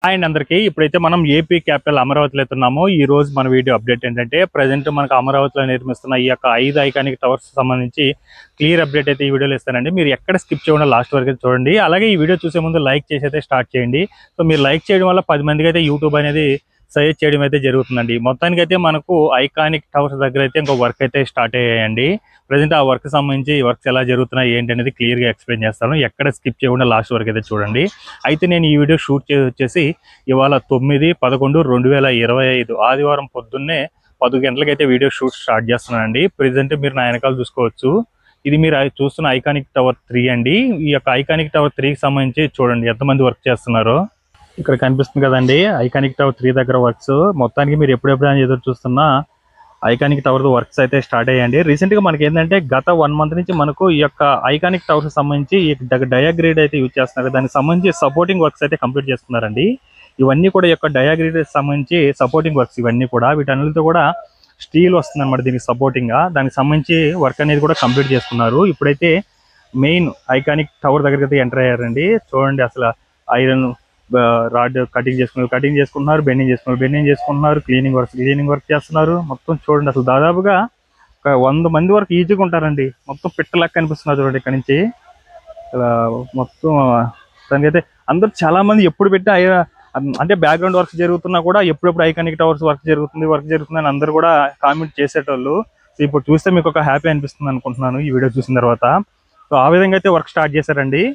And అందరికీ ఇప్పుడైతే మనం ఏపీ క్యాపిటల్ అమరావతిలో ఉన్నాము. ఈ రోజు మన వీడియో అప్డేట్ ఏంటంటే ప్రజెంట్ మనకు అమరావతిలో నిర్మిస్తున్న ఈ యొక్క 5 ఐకానిక్ టవర్స్ సంబంధించి క్లియర్ అప్డేట్ అయితే ఈ వీడియోలో ఇస్తానండి. మీరు ఎక్కడ స్కిప్ చేయకుండా లాస్ట్ వరకు చూడండి. అలాగే ఈ వీడియో చూసే ముందు లైక్ చేసి అయితే స్టార్ట్ చేయండి. సో మీరు లైక్ చేయడం వల్ల 10 మందికి అయితే యూట్యూబ్ అనేది సజెస్ట్ చేయడం అయితే జరుగుతుందండి. మొత్తానికి అయితే మనకు ఐకానిక్ టవర్స్ దగ్గర అయితే ఇంకో వర్క్ అయితే స్టార్ట్ అయ్యాయండి. ప్రజెంట్ ఆ వర్క్ సంబంధించి వర్క్స్ ఎలా జరుగుతున్నాయి ఏంటి అనేది క్లియర్గా ఎక్స్ప్లెయిన్ చేస్తాను. ఎక్కడ స్కిప్ చేయకుండా లాస్ట్ వరకు అయితే చూడండి. అయితే నేను ఈ వీడియో షూట్ చేసి వచ్చేసి ఇవాళ 9/11/2025 ఆదివారం పొద్దున్నే 10 గంటలకైతే వీడియో షూట్ స్టార్ట్ చేస్తున్నానండి. ప్రెజెంట్ మీరు నా వెనకాల చూసుకోవచ్చు. ఇది మీరు చూస్తున్న ఐకానిక్ టవర్ 3 అండి. ఈ యొక్క ఐకానిక్ టవర్ 3కి సంబంధించి చూడండి ఎంతమంది వర్క్ చేస్తున్నారో. ఇక్కడ కనిపిస్తుంది కదండి ఐకానిక్ టవర్ 3 దగ్గర వర్క్స్. మొత్తానికి మీరు ఎప్పుడెప్పుడు అని ఎదురు చూస్తున్న ఐకానిక్ టవర్ వర్క్స్ అయితే స్టార్ట్ అయ్యాయండి. రీసెంట్గా మనకి ఏంటంటే గత 1 మంత్ నుంచి మనకు ఈ యొక్క ఐకానిక్ టవర్స్ సంబంధించి డయాగ్రేడ్ అయితే యూజ్ చేస్తున్నారు. దానికి సంబంధించి సపోర్టింగ్ వర్క్స్ అయితే కంప్లీట్ చేస్తున్నారండి. ఇవన్నీ కూడా ఈ యొక్క డయాగ్రేడ్ సంబంధించి సపోర్టింగ్ వర్క్స్ ఇవన్నీ కూడా వీటన్నిటితో కూడా స్టీల్ వస్తుంది అనమాట దీనికి సపోర్టింగ్గా. దానికి సంబంధించి వర్క్ అనేది కూడా కంప్లీట్ చేసుకున్నారు. ఇప్పుడైతే మెయిన్ ఐకానిక్ టవర్ దగ్గరికి అయితే ఎంటర్ అయ్యారండి. చూడండి అసలు ఐరన్ రాడ్ కటింగ్ చేసుకుంటున్నారు, బెండింగ్ చేసుకుంటున్నారు, క్లీనింగ్ వర్క్ చేస్తున్నారు. మొత్తం చూడండి అసలు దాదాపుగా ఒక 100 మంది వరకు ఈజీగా ఉంటారండి. మొత్తం పిట్టలాగా కనిపిస్తున్నారు చూడండి ఇక్కడ నుంచి. మొత్తం దానికైతే అందరూ చాలా మంది ఎప్పుడు పెట్టి అంటే బ్యాక్గ్రౌండ్ వర్క్ జరుగుతున్నా కూడా ఎప్పుడెప్పుడు ఐకానిక్ టవర్స్ వర్క్ జరుగుతుంది అని అందరూ కూడా కామెంట్ చేసేటోళ్ళు. సో ఇప్పుడు చూస్తే మీకు ఒక హ్యాపీ అనిపిస్తుంది అనుకుంటున్నాను ఈ వీడియో చూసిన తర్వాత. సో ఆ విధంగా అయితే వర్క్ స్టార్ట్ చేశారండి.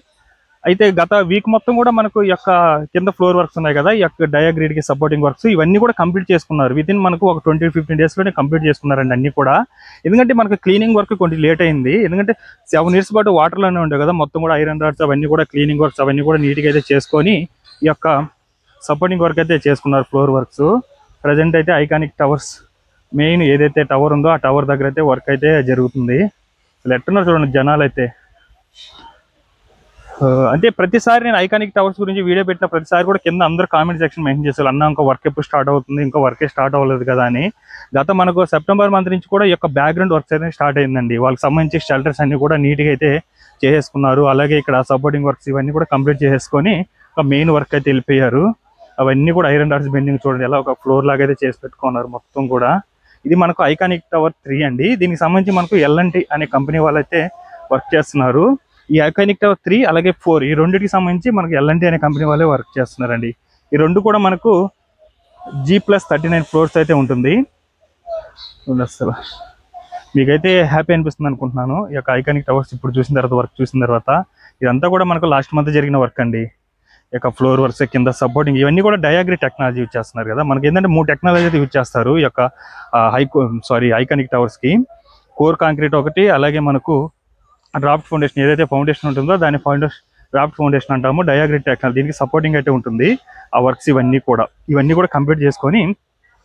అయితే గత వీక్ మొత్తం కూడా మనకు ఈ యొక్క కింద ఫ్లోర్ వర్క్స్ ఉన్నాయి కదా, ఈ యొక్క డయాగ్రేడ్కి సపోర్టింగ్ వర్క్స్ ఇవన్నీ కూడా కంప్లీట్ చేసుకున్నారు. వితిన్ మనకు ఒక 20-15 డేస్లోనే కంప్లీట్ చేసుకున్నారండి అన్ని కూడా. ఎందుకంటే మనకు క్లీనింగ్ వర్క్ కొంచెం లేట్ అయింది. ఎందుకంటే 7 ఇయర్స్ పాటు వాటర్లోనే ఉండే కదా, మొత్తం కూడా ఐరన్ రాడ్స్ అవన్నీ కూడా క్లీనింగ్ వర్క్స్ అవన్నీ కూడా నీట్గా అయితే చేసుకొని ఈ యొక్క సపోర్టింగ్ వర్క్ అయితే చేసుకున్నారు ఫ్లోర్ వర్క్స్. ప్రజెంట్ అయితే ఐకానిక్ టవర్స్ మెయిన్ ఏదైతే టవర్ ఉందో ఆ టవర్ దగ్గర అయితే వర్క్ అయితే జరుగుతుంది. ఎట్టున్నారు చూడండి జనాలు అయితే. అంటే ప్రతిసారి నేను ఐకానిక్ టవర్స్ గురించి వీడియో పెట్టిన ప్రతిసారి కూడా కింద అందరూ కామెంట్ సెక్షన్ మెన్షన్ చేస్తారు, అన్న ఇంకో వర్క్ ఎప్పుడు స్టార్ట్ అవుతుంది, ఇంకో వర్కే స్టార్ట్ అవ్వలేదు కదా అని. గత మనకు సెప్టెంబర్ మంత్ నుంచి కూడా ఈ యొక్క బ్యాక్గ్రౌండ్ వర్క్స్ అయితే స్టార్ట్ అయిందండి. వాళ్ళకి సంబంధించి షెల్టర్స్ అన్ని కూడా నీట్గా అయితే చేసేసుకున్నారు. అలాగే ఇక్కడ సపోర్టింగ్ వర్క్స్ ఇవన్నీ కూడా కంప్లీట్ చేసేసుకొని ఒక మెయిన్ వర్క్ అయితే వెళ్ళిపోయారు. అవన్నీ కూడా ఐరన్ రాడ్స్ బెండింగ్ చూడండి ఎలా ఒక ఫ్లోర్ లాగా అయితే చేసి పెట్టుకున్నారు మొత్తం కూడా. ఇది మనకు ఐకానిక్ టవర్ 3 అండి. దీనికి సంబంధించి మనకు L&T అనే కంపెనీ వాళ్ళైతే వర్క్ చేస్తున్నారు. ఈ ఐకానిక్ టవర్ 3 అలాగే 4 ఈ రెండింటికి సంబంధించి మనకు L&T అనే కంపెనీ వాళ్ళే వర్క్ చేస్తున్నారండి. ఈ రెండు కూడా మనకు G+39 ఫ్లోర్స్ అయితే ఉంటుంది. అసలు మీకైతే హ్యాపీ అనిపిస్తుంది అనుకుంటున్నాను ఈ యొక్క ఐకానిక్ టవర్స్ ఇప్పుడు వర్క్ చూసిన తర్వాత. ఇదంతా కూడా మనకు లాస్ట్ మంత్ జరిగిన వర్క్ అండి. ఈ యొక్క ఫ్లోర్ వర్క్స్ కింద సపోర్టింగ్ ఇవన్నీ కూడా డయాగ్రేడ్ టెక్నాలజీ యూజ్ చేస్తున్నారు కదా. మనకి ఏంటంటే 3 టెక్నాలజీ అయితే యూజ్ చేస్తారు ఈ యొక్క ఐకానిక్ టవర్స్కి. కోర్ కాంక్రీట్ ఒకటి, అలాగే మనకు డ్రాఫ్ట్ ఫౌండేషన్ ఏదైతే ఫౌండేషన్ ఉంటుందో దాని డ్రాఫ్ట్ ఫౌండేషన్ అంటాము. డయాగ్రేడ్ టెక్నాలజీ దీనికి సపోర్టింగ్ అయితే ఉంటుంది. ఆ వర్క్స్ ఇవన్నీ కూడా కంప్లీట్ చేసుకొని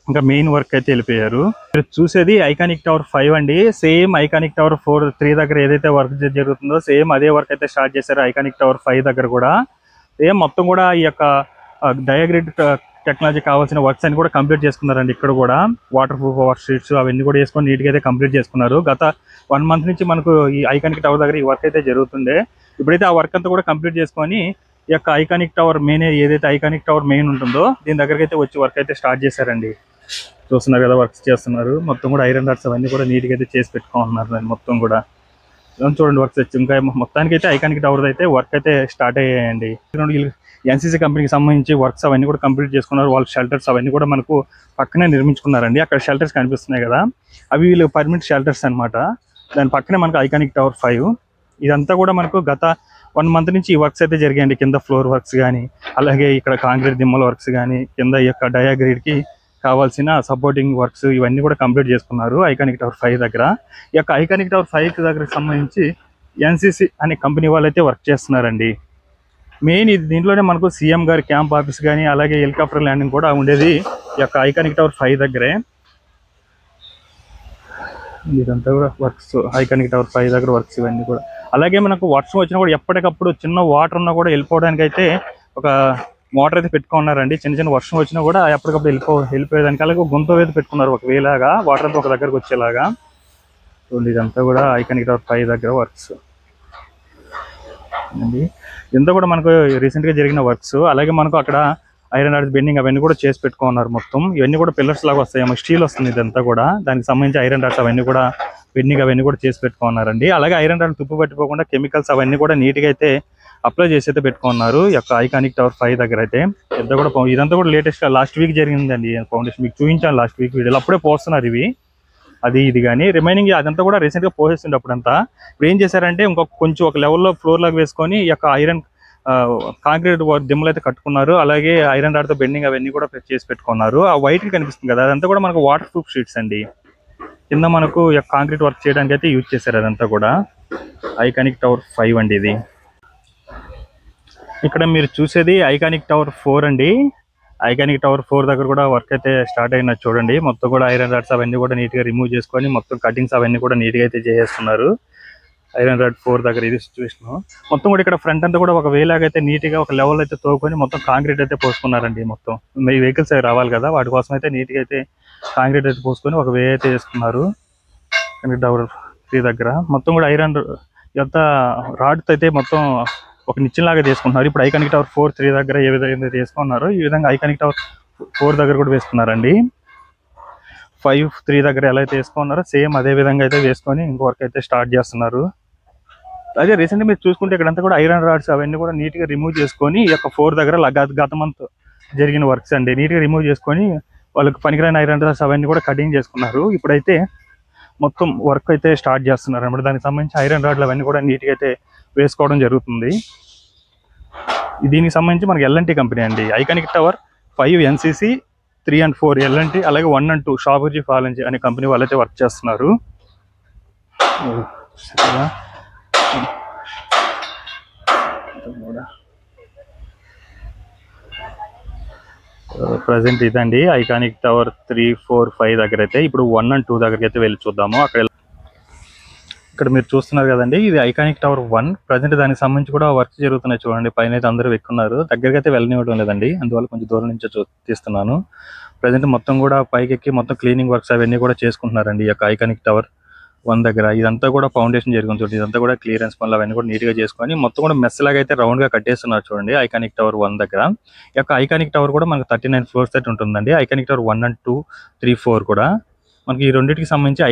ఇంకా మెయిన్ వర్క్ అయితే వెళ్ళిపోయారు. మీరు చూసేది ఐకానిక్ టవర్ 5 అండి. సేమ్ ఐకానిక్ టవర్ 3 దగ్గర ఏదైతే వర్క్ జరుగుతుందో సేమ్ అదే వర్క్ అయితే స్టార్ట్ చేశారు ఐకానిక్ టవర్ 5 దగ్గర కూడా. సేమ్ మొత్తం కూడా ఈ యొక్క డయాగ్రేడ్ టెక్నాలజీ కావాల్సిన వర్క్స్ అన్ని కూడా కంప్లీట్ చేసుకున్నారండి. ఇక్కడ కూడా వాటర్ ప్రూఫ్ వర్క్ షీట్స్ అవన్నీ కూడా వేసుకొని నీట్గా అయితే కంప్లీట్ చేసుకున్నారు. గత 1 మంత్ నుంచి మనకు ఈ ఐకానిక్ టవర్ దగ్గర ఈ వర్క్ అయితే జరుగుతుండే. ఇప్పుడైతే ఆ వర్క్ అంతా కూడా కంప్లీట్ చేసుకొని ఈ యొక్క ఐకానిక్ టవర్ మెయిన్ ఏదైతే ఐకానిక్ టవర్ మెయిన్ ఉంటుందో దీని దగ్గరికి అయితే వచ్చి వర్క్ అయితే స్టార్ట్ చేశారండి. చూస్తున్నారు కదా వర్క్స్ చేస్తున్నారు. మొత్తం కూడా ఐరన్ రాడ్స్ అవన్నీ కూడా నీట్గా అయితే చేసి పెట్టుకుంటున్నారు దాన్ని మొత్తం కూడా. చూడండి వర్క్స్ వచ్చి ఇంకా మొత్తానికి అయితే ఐకానిక్ టవర్ అయితే వర్క్ అయితే స్టార్ట్ అయ్యాయండి. NCC కంపెనీకి సంబంధించి వర్క్స్ అవన్నీ కూడా కంప్లీట్ చేసుకున్నారు. వాళ్ళ షెల్టర్స్ అవన్నీ కూడా మనకు పక్కనే నిర్మించుకున్నారండి. అక్కడ షెల్టర్స్ కనిపిస్తున్నాయి కదా, అవి వీళ్ళు పర్మనెంట్ షెల్టర్స్ అనమాట. దాని పక్కనే మనకు ఐకానిక్ టవర్ 5. ఇదంతా కూడా మనకు గత 1 మంత్ నుంచి ఈ వర్క్స్ అయితే జరిగాయండి. కింద ఫ్లోర్ వర్క్స్ కానీ, అలాగే ఇక్కడ కాంక్రీట్ దిమ్మల వర్క్స్ కానీ, కింద ఈ యొక్క డయాగ్రేడ్కి కావాల్సిన సపోర్టింగ్ వర్క్స్ ఇవన్నీ కూడా కంప్లీట్ చేసుకున్నారు ఐకానిక్ టవర్ 5 దగ్గర. ఈ యొక్క ఐకానిక్ టవర్ 5 దగ్గరకు సంబంధించి NCC అనే కంపెనీ వాళ్ళైతే వర్క్ చేస్తున్నారండి. మెయిన్ ఇది దీంట్లోనే మనకు CM గారి క్యాంప్ ఆఫీస్ కానీ అలాగే హెలికాప్టర్ ల్యాండింగ్ కూడా ఉండేది ఈ యొక్క ఐకానిక్ టవర్ 5 దగ్గరే. ఇదంతా కూడా వర్క్స్ ఐకానిక్ టవర్ 5 దగ్గర వర్క్స్ ఇవన్నీ కూడా. అలాగే మనకు వర్షం వచ్చినా కూడా ఎప్పటికప్పుడు చిన్న వాటర్ ఉన్నా కూడా వెళ్ళిపోవడానికి అయితే ఒక మోటార్ అయితే పెట్టుకున్నారండి. చిన్న వర్షం వచ్చినా కూడా ఎప్పటికప్పుడు వెళ్ళిపోయేదానికి అలాగే గుంత అయితే పెట్టుకున్నారు ఒకవేళగా వాటర్ అంతా ఒక దగ్గరకు వచ్చేలాగా. చూడండి ఇదంతా కూడా ఐకానిక్ టవర్ 5 దగ్గర వర్క్స్ అండి. ఇదంతా కూడా మనకు రీసెంట్గా జరిగిన వర్క్స్. అలాగే మనకు అక్కడ ఐరన్ రాడ్స్ బెండింగ్ అవన్నీ కూడా చేసి పెట్టుకున్నారు మొత్తం. ఇవన్నీ కూడా పిల్లర్స్ లాగా వస్తాయేమో, స్టీల్ వస్తుంది ఇదంతా కూడా. దానికి సంబంధించి ఐరన్ రాడ్స్ అవన్నీ కూడా బెండింగ్ అవన్నీ కూడా చేసి పెట్టుకున్నారండి. అలాగే ఐరన్ రాడ్ తుప్పు పట్టిపోకుండా కెమికల్స్ అవన్నీ కూడా నీట్గా అయితే అప్లై చేసి అయితే పెట్టుకున్నారు ఈ యొక్క ఐకానిక్ టవర్ 5 దగ్గర అయితే. పెద్ద కూడా ఇదంతా కూడా లేటెస్ట్ లాస్ట్ వీక్ జరిగిందండి ఫౌండేషన్. మీకు చూపించాను లాస్ట్ వీక్ వీడియోలో. అప్పుడే పోస్తున్నారు ఇవి, అది ఇది కానీ రిమైనింగ్ అదంతా కూడా రీసెంట్గా పోసేస్తుండే అప్పుడంతా. ఇప్పుడు ఏం చేశారంటే ఇంకొక కొంచెం ఒక లెవెల్లో ఫ్లోర్ లాగా వేసుకొని ఈ యొక్క ఐరన్ కాంక్రీట్ దిమ్మలు అయితే కట్టుకున్నారు. అలాగే ఐరన్ రాడ్తో బెండింగ్ అవన్నీ కూడా చేసి పెట్టుకున్నారు. ఆ వైట్ కనిపిస్తుంది కదా, అదంతా కూడా మనకు వాటర్ ప్రూఫ్ షీట్స్ అండి. కింద మనకు కాంక్రీట్ వర్క్ చేయడానికి అయితే యూజ్ చేశారు అదంతా కూడా. ఐకానిక్ టవర్ 5 అండి ఇది. ఇక్కడ మీరు చూసేది ఐకానిక్ టవర్ 4 అండి. ఐకానిక్ టవర్ 4 దగ్గర కూడా వర్క్ అయితే స్టార్ట్ అయినది చూడండి. మొత్తం కూడా ఐరన్ రాడ్స్ అవన్నీ కూడా నీట్గా రిమూవ్ చేసుకొని మొత్తం కటింగ్స్ అవన్నీ కూడా నీట్గా అయితే చేసేస్తున్నారు. ఐరన్ రాడ్ 4 దగ్గర ఇది సిచ్యువేషన్. మొత్తం కూడా ఇక్కడ ఫ్రంట్ అంతా కూడా ఒక వేలాగా అయితే నీట్గా ఒక లెవెల్ అయితే తోకొని మొత్తం కాంక్రీట్ అయితే పోసుకున్నారండి. మొత్తం ఈ వెహికల్స్ అవి రావాలి కదా, వాటి కోసం అయితే నీట్గా అయితే కాంక్రీట్ అయితే పోసుకొని ఒక వే అయితే చేసుకున్నారు. టవర్ 3 దగ్గర మొత్తం కూడా ఐరన్ ఇదంతా రాడ్తో అయితే మొత్తం ఒక నిచ్చెన లాగా తీసుకుంటున్నారు. ఇప్పుడు ఐకానిక్ టవర్ 4 3 దగ్గర ఏ విధంగా తీసుకున్నారో ఈ విధంగా ఐకానిక్ టవర్ 4 దగ్గర కూడా వేసుకున్నారండి. 5 3 దగ్గర ఎలా అయితే వేసుకున్నారో సేమ్ అదే విధంగా అయితే వేసుకొని ఇంకో వర్క్ అయితే స్టార్ట్ చేస్తున్నారు. అదే రీసెంట్గా మీరు చూసుకుంటే ఇక్కడంతా కూడా ఐరన్ రాడ్స్ అవన్నీ కూడా నీట్గా రిమూవ్ చేసుకొని ఈ యొక్క 4 దగ్గర గత మంత్ జరిగిన వర్క్స్ అండి. నీట్గా రిమూవ్ చేసుకొని వాళ్ళకి పనికిరాని ఐరన్ రాడ్స్ అవన్నీ కూడా కటింగ్ చేసుకున్నారు. ఇప్పుడైతే మొత్తం వర్క్ అయితే స్టార్ట్ చేస్తున్నారు అన్నమాట. దానికి సంబంధించి ఐరన్ రాడ్లు అవన్నీ కూడా నీట్గా అయితే వేసుకోవడం జరుగుతుంది. దీనికి సంబంధించి మనకి ఎల్ఎన్టీ కంపెనీ అండి. Iconic tower 5 NCC 3 and 4 LNT, అలాగే 1 and 2 షాబుర్జీ ఫాలెన్జీ అనే కంపెనీ వాళ్ళైతే వర్క్ చేస్తున్నారు. ప్రజెంట్ ఇదండి ఐకానిక్ టవర్ 3 4 5 దగ్గర అయితే. ఇప్పుడు 1 and 2 దగ్గరికి అయితే వెళ్ళి చూద్దాము. ఇక్కడ మీరు చూస్తున్నారు కదండి, ఇది ఐకానిక్ టవర్ 1. ప్రజెంట్ దానికి సంబంధించి కూడా వర్క్ జరుగుతున్నాయి చూడండి. పైన అయితే అందరూ ఎక్కున్నారు, దగ్గరికి అయితే వెళ్ళనివ్వడం లేదండి, అందువల్ల కొంచెం దూరం నుంచి తీస్తున్నాను. ప్రజెంట్ మొత్తం కూడా పైకి ఎక్కి మొత్తం క్లీనింగ్ వర్క్స్ అవన్నీ కూడా చేసుకుంటున్నారండి ఈ యొక్క ఐకానిక్ టవర్ 1 దగ్గర. ఇదంతా కూడా ఫౌండేషన్ జరిగింది చూడండి. ఇదంతా కూడా క్లియరెన్స్ పనులు అవన్నీ కూడా నీట్గా చేసుకొని మొత్తం కూడా మెస్ లాగా అయితే రౌండ్గా కట్టేస్తున్నారు చూడండి ఐకానిక్ టవర్ 1 దగ్గర. ఈ యొక్క ఐకానిక్ టవర్ కూడా మనకు 39 floors అయితే ఉంటుందండి. ఐకానిక్ టవర్ 1 and 2 3 4 కూడా మనకి ఈ రెండింటికి సంబంధించి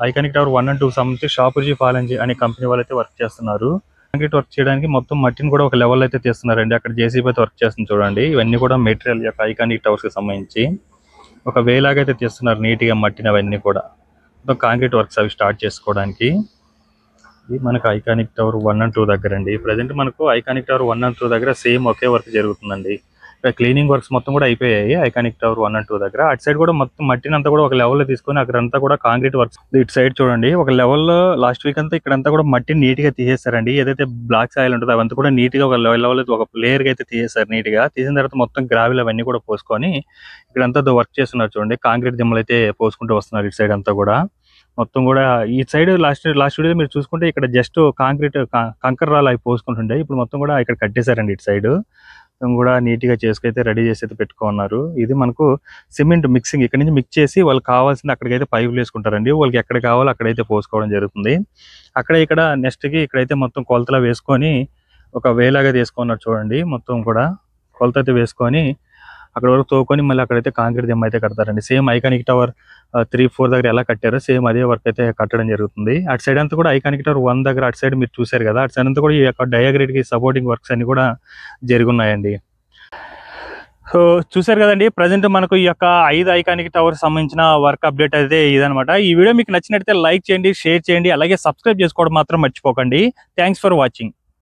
ఐకానిక్ టవర్ 1 and 2 సంబంధించి షాబుర్జీ ఫాలెన్జీ అనే కంపెనీ వాళ్ళు అయితే వర్క్ చేస్తున్నారు. కాంక్రీట్ వర్క్ చేయడానికి మొత్తం మట్టిని కూడా ఒక లెవెల్ అయితే తీస్తున్నారండి. అక్కడ జేసీబీ అయితే వర్క్ చేస్తుంది చూడండి. ఇవన్నీ కూడా మెటీరియల్ యొక్క ఐకానిక్ టవర్స్ కి సంబంధించి ఒక వేలాగా అయితే తీస్తున్నారు నీట్గా మట్టిని అవన్నీ కూడా. మొత్తం కాంక్రీట్ వర్క్స్ అవి స్టార్ట్ చేసుకోవడానికి. ఇది మనకు ఐకానిక్ టవర్ 1 and 2 దగ్గర అండి. ప్రజెంట్ మనకు ఐకానిక్ టవర్ 1 and 2 దగ్గర సేమ్ ఒకే వర్క్ జరుగుతుందండి. క్లీనింగ్ వర్క్స్ మొత్తం కూడా అయిపోయాయి ఐకానిక్ టవర్ 1 and 2 దగ్గర. అటు సైడ్ కూడా మొత్తం మట్టిని అంతా కూడా ఒక లెవెల్లో తీసుకొని అక్కడంతా కూడా కాంక్రీట్ వర్క్స్. ఇటు సైడ్ చూడండి ఒక లెవెల్లో లాస్ట్ వీక్ అంతా ఇక్కడంతా కూడా మట్టిని నీట్గా తీసేస్తారండి. ఏదైతే బ్లాక్ సాయిల్ ఉంటుందో అవంతా కూడా నీట్గా ఒక లెవెల్ ఒక లేయర్గా అయితే తీసేస్తారు. నీట్గా తీసిన తర్వాత మొత్తం గ్రావిల్ అవన్నీ కూడా పోసుకొని ఇక్కడంతా వర్క్ చేస్తున్నారు చూడండి. కాంక్రీట్ దిమ్మలు అయితే పోసుకుంటూ వస్తున్నారు ఇటు సైడ్ అంతా కూడా. మొత్తం కూడా ఈ సైడ్ లాస్ట్ వీడియో మీరు చూసుకుంటే ఇక్కడ జస్ట్ కాంక్రీట్ కంకర్ రాళ్ళు అవి పోసుకుంటుండే. ఇప్పుడు మొత్తం కూడా ఇక్కడ కట్టేశారండి ఇటు సైడ్ కూడా నీట్గా చేసుకైతే రెడీ చేసి అయితే పెట్టుకున్నారు. ఇది మనకు సిమెంట్ మిక్సింగ్ ఇక్కడ నుంచి మిక్స్ చేసి వాళ్ళకి కావాల్సింది అక్కడికైతే పైపులు వేసుకుంటారండి. వాళ్ళకి ఎక్కడ కావాలో అక్కడైతే పోసుకోవడం జరుగుతుంది. అక్కడ ఇక్కడ నెక్స్ట్కి ఇక్కడైతే మొత్తం కొలతలా వేసుకొని ఒక వేలాగా తీసుకున్నారు చూడండి. మొత్తం కూడా కొలత అయితే వేసుకొని అక్కడ వరకు తోకొని మళ్ళీ అక్కడైతే కాంక్రీట్ దిమ్మ అయితే కడతారండి. సేమ్ ఐకానిక్ టవర్ 3 4 దగ్గర ఎలా కట్టారో సేమ్ అదే వర్క్ అయితే కట్టడం జరుగుతుంది. అటు సైడ్ అంతా కూడా ఐకానిక్ టవర్ 1 దగ్గర అటు సైడ్ మీరు చూసారు కదా, అటు సైడ్ అంతా కూడా ఈ యొక్క డయాగ్రిడ్ కి సపోర్టింగ్ వర్క్స్ అన్ని కూడా జరుగున్నాయండి. సో చూసారు కదండి, ప్రజెంట్ మనకు ఈ యొక్క 5 ఐకానిక్ టవర్ సంబంధించిన వర్క్ అప్డేట్ అయితే ఇదనమాట. ఈ వీడియో మీకు నచ్చినట్లయితే లైక్ చేయండి, షేర్ చేయండి, అలాగే సబ్స్క్రైబ్ చేసుకోవడం మాత్రం మర్చిపోకండి. Thanks for watching.